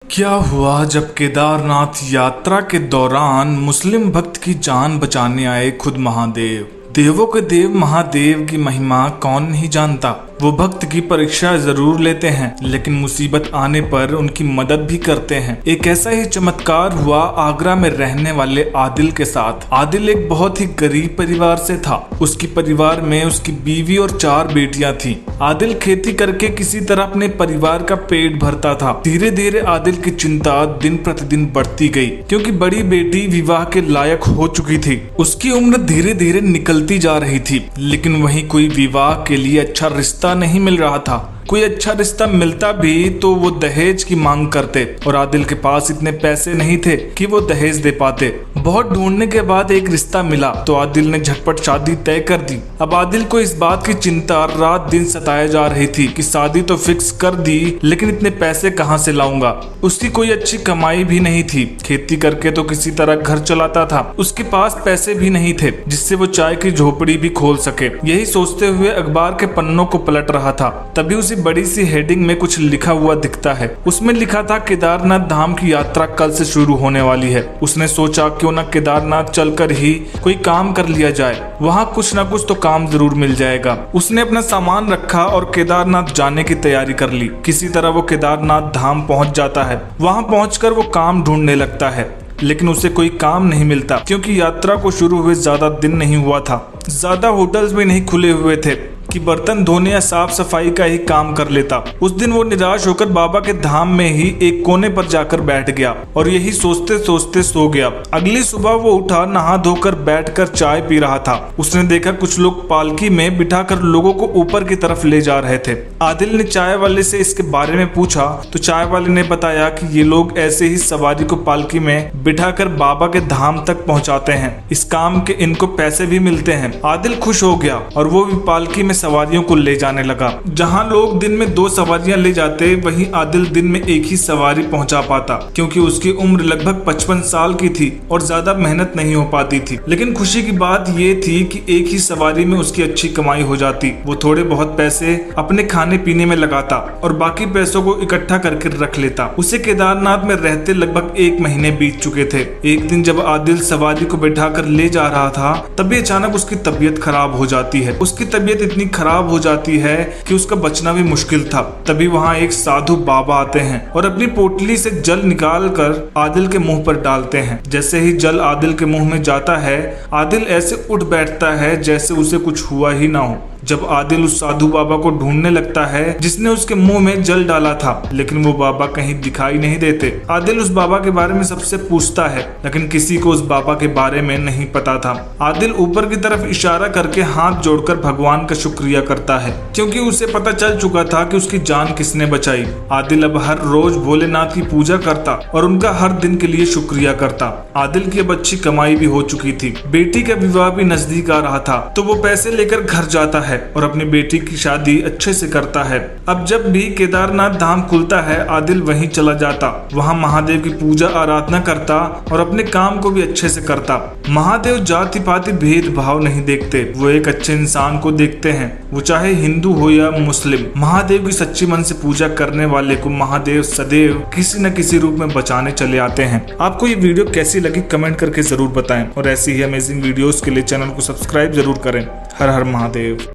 क्या हुआ जब केदारनाथ यात्रा के दौरान मुस्लिम भक्त की जान बचाने आए खुद महादेव। देवों के देव महादेव की महिमा कौन नहीं जानता। वो भक्त की परीक्षा जरूर लेते हैं, लेकिन मुसीबत आने पर उनकी मदद भी करते हैं। एक ऐसा ही चमत्कार हुआ आगरा में रहने वाले आदिल के साथ। आदिल एक बहुत ही गरीब परिवार से था। उसकी परिवार में उसकी बीवी और 4 बेटियां थीं। आदिल खेती करके किसी तरह अपने परिवार का पेट भरता था। धीरे धीरे आदिल की चिंता दिन प्रतिदिन बढ़ती गई, क्योंकि बड़ी बेटी विवाह के लायक हो चुकी थी। उसकी उम्र धीरे धीरे निकलती जा रही थी, लेकिन वहीं कोई विवाह के लिए अच्छा रिश्ता नहीं मिल रहा था। कोई अच्छा रिश्ता मिलता भी तो वो दहेज की मांग करते, और आदिल के पास इतने पैसे नहीं थे कि वो दहेज दे पाते। बहुत ढूंढने के बाद एक रिश्ता मिला तो आदिल ने झटपट शादी तय कर दी। अब आदिल को इस बात की चिंता रात दिन सताए जा रही थी कि शादी तो फिक्स कर दी, लेकिन इतने पैसे कहां से लाऊंगा। उसकी कोई अच्छी कमाई भी नहीं थी। खेती करके तो किसी तरह घर चलाता था। उसके पास पैसे भी नहीं थे जिससे वो चाय की झोपड़ी भी खोल सके। यही सोचते हुए अखबार के पन्नों को पलट रहा था, तभी उसे बड़ी सी हेडिंग में कुछ लिखा हुआ दिखता है। उसमें लिखा था केदारनाथ धाम की यात्रा कल से शुरू होने वाली है। उसने सोचा क्यों ना केदारनाथ चलकर ही कोई काम कर लिया जाए, वहाँ कुछ ना कुछ तो काम जरूर मिल जाएगा। उसने अपना सामान रखा और केदारनाथ जाने की तैयारी कर ली। किसी तरह वो केदारनाथ धाम पहुंच जाता है। वहाँ पहुंचकर वो काम ढूंढने लगता है, लेकिन उसे कोई काम नहीं मिलता, क्योंकि यात्रा को शुरू हुए ज्यादा दिन नहीं हुआ था। ज्यादा होटल्स भी नहीं खुले हुए थे कि बर्तन धोने या साफ सफाई का ही काम कर लेता। उस दिन वो निराश होकर बाबा के धाम में ही एक कोने पर जाकर बैठ गया और यही सोचते सोचते सो गया। अगली सुबह वो उठा, नहा धोकर बैठकर चाय पी रहा था। उसने देखा कुछ लोग पालकी में बिठाकर लोगों को ऊपर की तरफ ले जा रहे थे। आदिल ने चाय वाले से इसके बारे में पूछा तो चाय वाले ने बताया कि ये लोग ऐसे ही सवारी को पालकी में बिठाकर बाबा के धाम तक पहुंचाते हैं। इस काम के इनको पैसे भी मिलते हैं। आदिल खुश हो गया और वो भी पालकी में सवारियों को ले जाने लगा। जहां लोग दिन में 2 सवारियां ले जाते, वहीं आदिल दिन में एक ही सवारी पहुंचा पाता, क्योंकि उसकी उम्र लगभग 55 साल की थी और ज्यादा मेहनत नहीं हो पाती थी। लेकिन खुशी की बात ये थी कि एक ही सवारी में उसकी अच्छी कमाई हो जाती। वो थोड़े बहुत पैसे अपने खाने पीने में लगाता और बाकी पैसों को इकट्ठा करके रख लेता। उसे केदारनाथ में रहते लगभग 1 महीने बीत चुके थे। एक दिन जब आदिल सवारी को बैठाकर ले जा रहा था, तभी अचानक उसकी तबीयत खराब हो जाती है। उसकी तबीयत इतनी खराब हो जाती है कि उसका बचना भी मुश्किल था। तभी वहाँ एक साधु बाबा आते हैं और अपनी पोटली से जल निकालकर आदिल के मुंह पर डालते हैं। जैसे ही जल आदिल के मुंह में जाता है, आदिल ऐसे उठ बैठता है जैसे उसे कुछ हुआ ही ना हो। जब आदिल उस साधु बाबा को ढूंढने लगता है जिसने उसके मुंह में जल डाला था, लेकिन वो बाबा कहीं दिखाई नहीं देते। आदिल उस बाबा के बारे में सबसे पूछता है, लेकिन किसी को उस बाबा के बारे में नहीं पता था। आदिल ऊपर की तरफ इशारा करके हाथ जोड़कर भगवान का शुक्रिया करता है, क्योंकि उसे पता चल चुका था कि उसकी जान किसने बचाई। आदिल अब हर रोज भोलेनाथ की पूजा करता और उनका हर दिन के लिए शुक्रिया करता। आदिल की अब अच्छी कमाई भी हो चुकी थी। बेटी का विवाह भी नजदीक आ रहा था, तो वो पैसे लेकर घर जाता है और अपनी बेटी की शादी अच्छे से करता है। अब जब भी केदारनाथ धाम खुलता है, आदिल वहीं चला जाता। वहाँ महादेव की पूजा आराधना करता और अपने काम को भी अच्छे से करता। महादेव जाति पाति भेदभाव नहीं देखते, वो एक अच्छे इंसान को देखते हैं, वो चाहे हिंदू हो या मुस्लिम। महादेव की सच्ची मन से पूजा करने वाले को महादेव सदैव किसी न किसी रूप में बचाने चले आते हैं। आपको ये वीडियो कैसी लगी कमेंट करके जरूर बताएं, और ऐसी ही अमेजिंग वीडियोस के लिए चैनल को सब्सक्राइब जरूर करें। हर हर महादेव।